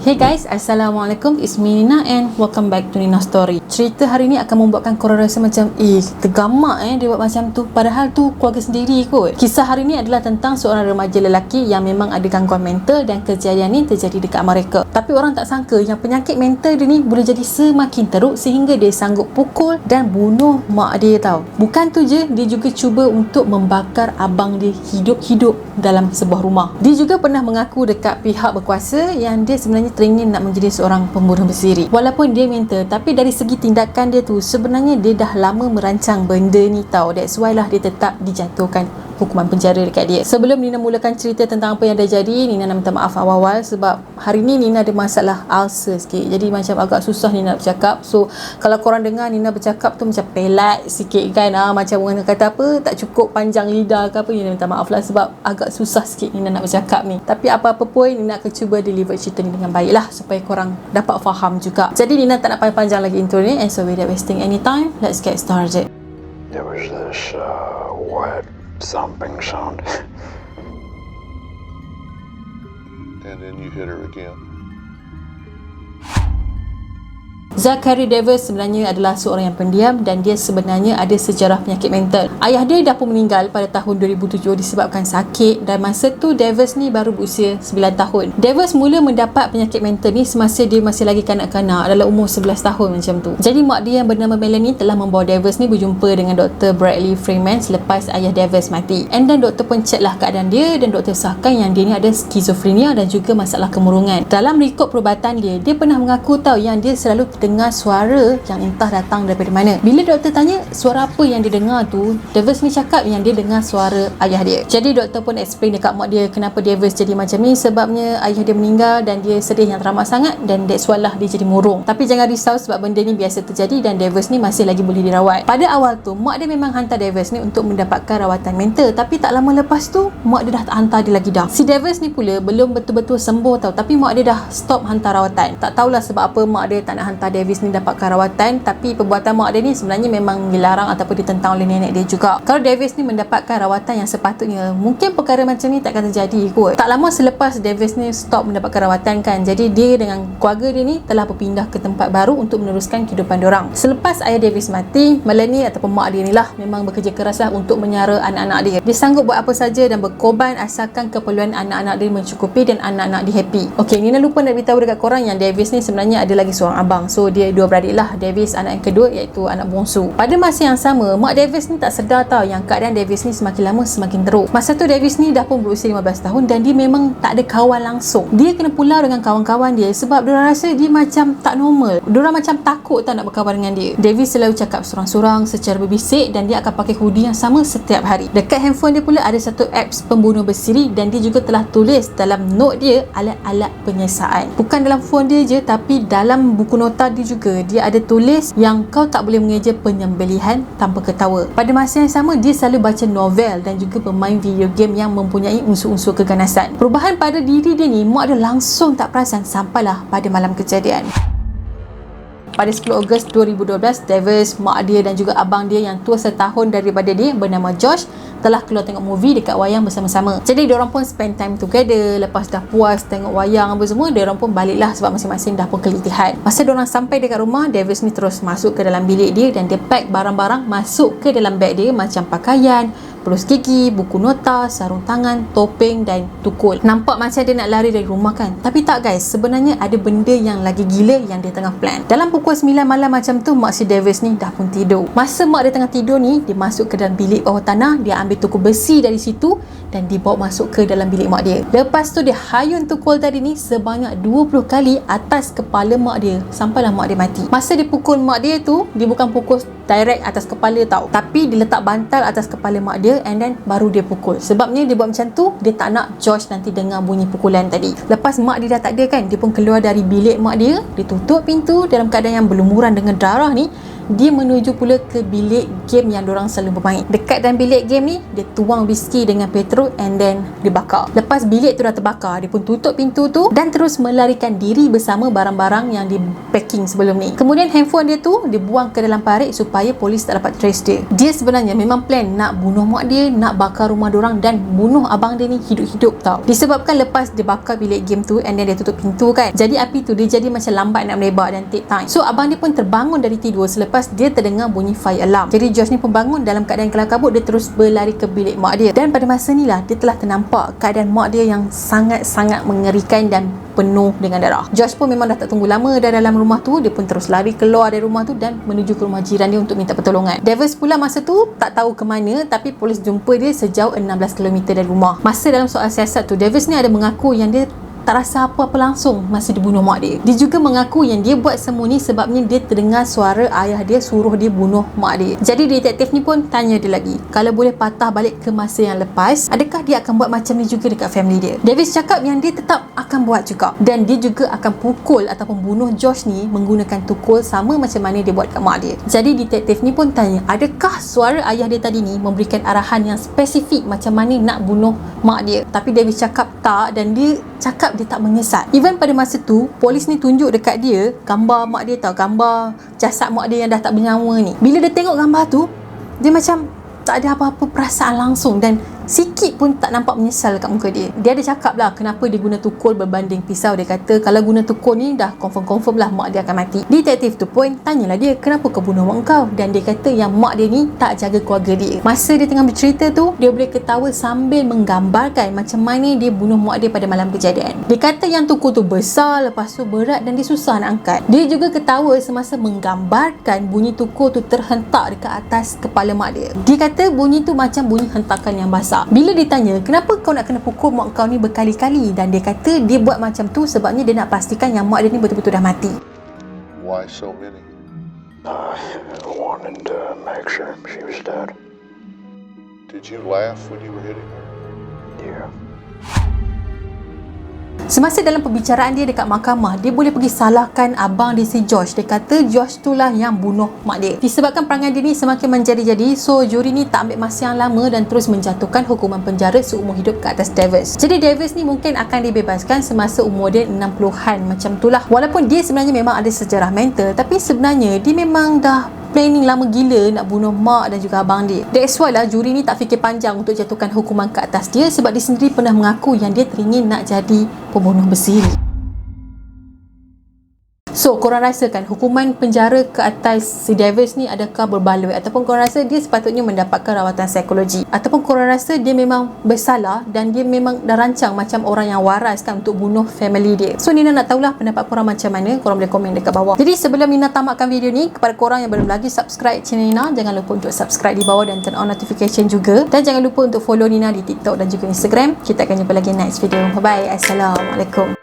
Hey guys, Assalamualaikum. It's me Nina and welcome back to Nina Story. Cerita hari ni akan membuatkan korang rasa macam tergamak dia buat macam tu, padahal tu keluarga sendiri kot. Kisah hari ni adalah tentang seorang remaja lelaki yang memang ada gangguan mental dan kejadian ni terjadi dekat Amerika. Tapi orang tak sangka yang penyakit mental dia ni boleh jadi semakin teruk sehingga dia sanggup pukul dan bunuh mak dia tau. Bukan tu je, dia juga cuba untuk membakar abang dia hidup-hidup dalam sebuah rumah. Dia juga pernah mengaku dekat pihak berkuasa yang dia sebenarnya teringin nak menjadi seorang pembunuh bersiri. Walaupun dia mental, tapi dari segi tindakan dia tu sebenarnya dia dah lama merancang benda ni tau. That's why lah dia tetap dijatuhkan hukuman penjara dekat dia. Sebelum Nina mulakan cerita tentang apa yang dah jadi, Nina nak minta maaf awal-awal sebab hari ni Nina ada masalah ulcer sikit. Jadi macam agak susah Nina nak bercakap. So kalau korang dengar Nina bercakap tu macam pelat sikit kan, macam orang kata apa, tak cukup panjang lidah ke apa, Nina minta maaf lah sebab agak susah sikit Nina nak bercakap ni. Tapi apa-apa pun Nina akan cuba deliver cerita ni dengan baik lah supaya korang dapat faham juga. Jadi Nina tak nak panjang lagi intro ni, and so without wasting any time, let's get started. There was this wet thumping sound. And then you hit her again. Zachary Davis sebenarnya adalah seorang yang pendiam dan dia sebenarnya ada sejarah penyakit mental. Ayah dia dah pun meninggal pada tahun 2007 disebabkan sakit, dan masa tu Davis ni baru berusia 9 tahun. Davis mula mendapat penyakit mental ni semasa dia masih lagi kanak-kanak dalam umur 11 tahun macam tu. Jadi mak dia yang bernama Melanie telah membawa Davis ni berjumpa dengan Dr. Bradley Freeman selepas ayah Davis mati. And then doktor pun check lah keadaan dia dan doktor sahkan yang dia ni ada skizofrenia dan juga masalah kemurungan. Dalam rekod perubatan dia pernah mengaku tahu yang dia selalu dengar suara yang entah datang daripada mana. Bila doktor tanya suara apa yang dia dengar tu, Davis ni cakap yang dia dengar suara ayah dia. Jadi doktor pun explain dekat mak dia kenapa Davis jadi macam ni, sebabnya ayah dia meninggal dan dia sedih yang teramat sangat, dan that's why lah dia jadi murung. Tapi jangan risau sebab benda ni biasa terjadi dan Davis ni masih lagi boleh dirawat. Pada awal tu mak dia memang hantar Davis ni untuk mendapatkan rawatan mental, tapi tak lama lepas tu mak dia dah tak hantar dia lagi dah. Si Davis ni pula belum betul-betul sembuh tau, tapi mak dia dah stop hantar rawatan. Tak tahulah sebab apa mak dia tak nak hantar Davis ni dapatkan rawatan, tapi perbuatan mak dia ni sebenarnya memang dilarang ataupun ditentang oleh nenek dia juga. Kalau Davis ni mendapatkan rawatan yang sepatutnya, mungkin perkara macam ni takkan terjadi kot. Tak lama selepas Davis ni stop mendapatkan rawatan kan, jadi dia dengan keluarga dia ni telah berpindah ke tempat baru untuk meneruskan kehidupan diorang. Selepas ayah Davis mati, Melanie ataupun mak dia ni lah memang bekerja keras lah untuk menyara anak-anak dia. Dia sanggup buat apa saja dan berkorban asalkan keperluan anak-anak dia mencukupi dan anak-anak dia happy. Okay, Nina lupa nak beritahu dekat korang yang Davis ni sebenarnya ada lagi seorang abang. So dia dua beradik lah. Davis anak yang kedua iaitu anak bongsu. Pada masa yang sama, mak Davis ni tak sedar tau yang keadaan Davis ni semakin lama semakin teruk. Masa tu Davis ni dah pun berusia 15 tahun dan dia memang tak ada kawan langsung. Dia kena pulau dengan kawan-kawan dia sebab diorang rasa dia macam tak normal. Diorang macam takut tak nak berkawan dengan dia. Davis selalu cakap sorang-sorang secara berbisik dan dia akan pakai hoodie yang sama setiap hari. Dekat handphone dia pula ada satu apps pembunuh bersiri dan dia juga telah tulis dalam note dia alat-alat penyiasaan. Bukan dalam phone dia je, tapi dalam buku nota dia juga dia ada tulis yang kau tak boleh mengeja penyembelihan tanpa ketawa. Pada masa yang sama, dia selalu baca novel dan juga bermain video game yang mempunyai unsur-unsur keganasan. Perubahan pada diri dia ni mak dia langsung tak perasan sampailah pada malam kejadian. Pada 10 Ogos 2012, Davis, mak dia dan juga abang dia yang tua setahun daripada dia bernama Josh telah keluar tengok movie dekat wayang bersama-sama. Jadi diorang pun spend time together. Lepas dah puas tengok wayang apa semua, diorang pun baliklah sebab masing-masing dah pun kelitihan. Masa diorang sampai dekat rumah, Davis ni terus masuk ke dalam bilik dia dan dia pack barang-barang masuk ke dalam beg dia macam pakaian, pelus gigi, buku nota, sarung tangan, topeng dan tukul. Nampak macam dia nak lari dari rumah kan? Tapi tak guys, sebenarnya ada benda yang lagi gila yang dia tengah plan. Dalam pukul 9 malam macam tu, mak si Davis ni dah pun tidur. Masa mak dia tengah tidur ni, dia masuk ke dalam bilik bawah tanah, dia ambil tukul besi dari situ dan dibawa masuk ke dalam bilik mak dia. Lepas tu dia hayun tukul tadi ni sebanyak 20 kali atas kepala mak dia sampailah mak dia mati. Masa dia pukul mak dia tu, dia bukan pukul direct atas kepala tau, tapi dia letak bantal atas kepala mak dia and then baru dia pukul. Sebabnya dia buat macam tu, dia tak nak Josh nanti dengar bunyi pukulan tadi. Lepas mak dia dah tak ada kan, dia pun keluar dari bilik mak dia, dia tutup pintu dalam keadaan yang berlumuran dengan darah ni. dia menuju pula ke bilik game yang diorang selalu bermain. Dekat dalam bilik game ni, dia tuang whisky dengan petrol and then dia bakar. Lepas bilik tu dah terbakar, dia pun tutup pintu tu dan terus melarikan diri bersama barang-barang yang di packing sebelum ni. Kemudian handphone dia tu dia buang ke dalam parit supaya polis tak dapat trace dia. Dia sebenarnya memang plan nak bunuh mak dia, nak bakar rumah diorang dan bunuh abang dia ni hidup-hidup tau. Disebabkan lepas dia bakar bilik game tu and then dia tutup pintu kan, jadi api tu dia jadi macam lambat nak melebar dan take time. So abang dia pun terbangun dari tidur selepas dia terdengar bunyi fire alarm. Jadi Josh ni pun bangun dalam keadaan kelam kabut. Dia terus berlari ke bilik mak dia dan pada masa ni lah dia telah ternampak keadaan mak dia yang sangat-sangat mengerikan dan penuh dengan darah. Josh pun memang dah tak tunggu lama dah dalam rumah tu. Dia pun terus lari keluar dari rumah tu dan menuju ke rumah jiran dia untuk minta pertolongan. Devers pula masa tu tak tahu ke mana, tapi polis jumpa dia sejauh 16 km dari rumah. Masa dalam soal siasat tu, Devers ni ada mengaku yang dia tak rasa apa-apa langsung masa dia bunuh mak dia. Dia juga mengaku yang dia buat semua ni sebabnya dia terdengar suara ayah dia suruh dia bunuh mak dia. Jadi detektif ni pun tanya dia lagi, kalau boleh patah balik ke masa yang lepas, adakah dia akan buat macam ni juga dekat family dia? Davis cakap yang dia tetap akan buat juga, dan dia juga akan pukul ataupun bunuh Josh ni menggunakan tukul sama macam mana dia buat kat mak dia. Jadi detektif ni pun tanya, adakah suara ayah dia tadi ni memberikan arahan yang spesifik macam mana nak bunuh mak dia? Tapi Davis cakap tak, dan dia cakap dia tak menyesal. Even pada masa tu, polis ni tunjuk dekat dia gambar mak dia tau, gambar jasad mak dia yang dah tak bernyawa ni. Bila dia tengok gambar tu, dia macam tak ada apa-apa perasaan langsung dan sikit pun tak nampak menyesal kat muka dia. Dia ada cakap lah kenapa dia guna tukul berbanding pisau. Dia kata kalau guna tukul ni dah confirm lah mak dia akan mati. Detektif tu pun tanyalah dia, kenapa kau bunuh mak kau? Dan dia kata yang mak dia ni tak jaga keluarga dia. Masa dia tengah bercerita tu, dia boleh ketawa sambil menggambarkan macam mana dia bunuh mak dia pada malam kejadian. Dia kata yang tukul tu besar, lepas tu berat dan dia susah nak angkat. Dia juga ketawa semasa menggambarkan bunyi tukul tu terhentak dekat atas kepala mak dia. Dia kata bunyi tu macam bunyi hentakan yang basah. Bila ditanya kenapa kau nak kena pukul mak kau ni berkali-kali, dan dia kata dia buat macam tu sebabnya dia nak pastikan yang mak dia ni betul-betul dah mati. Why so many? I wanted to make sure she was dead. Did you laugh when you were hitting her? Yeah. Semasa dalam perbicaraan dia dekat mahkamah, dia boleh pergi salahkan abang dia si Josh. Dia kata Josh tu lah yang bunuh mak dia. Disebabkan perangai dia ni semakin menjadi-jadi, so juri ni tak ambil masa yang lama dan terus menjatuhkan hukuman penjara seumur hidup ke atas Davis. Jadi Davis ni mungkin akan dibebaskan semasa umur dia 60-an macam tu lah. Walaupun dia sebenarnya memang ada sejarah mental, tapi sebenarnya dia memang dah planning lama gila nak bunuh mak dan juga abang dia. That's why lah juri ni tak fikir panjang untuk jatuhkan hukuman ke atas dia, sebab dia sendiri pernah mengaku yang dia teringin nak jadi pembunuh bersiri. So, korang rasakan hukuman penjara ke atas si Davis ni adakah berbaloi, ataupun korang rasa dia sepatutnya mendapatkan rawatan psikologi, ataupun korang rasa dia memang bersalah dan dia memang dah rancang macam orang yang waras kan untuk bunuh family dia. So, Nina nak tahulah pendapat korang macam mana. Korang boleh komen dekat bawah. Jadi, sebelum Nina tamatkan video ni, kepada korang yang belum lagi subscribe channel Nina, jangan lupa untuk subscribe di bawah dan turn on notification juga. Dan jangan lupa untuk follow Nina di TikTok dan juga Instagram. Kita akan jumpa lagi next video. Bye bye. Assalamualaikum.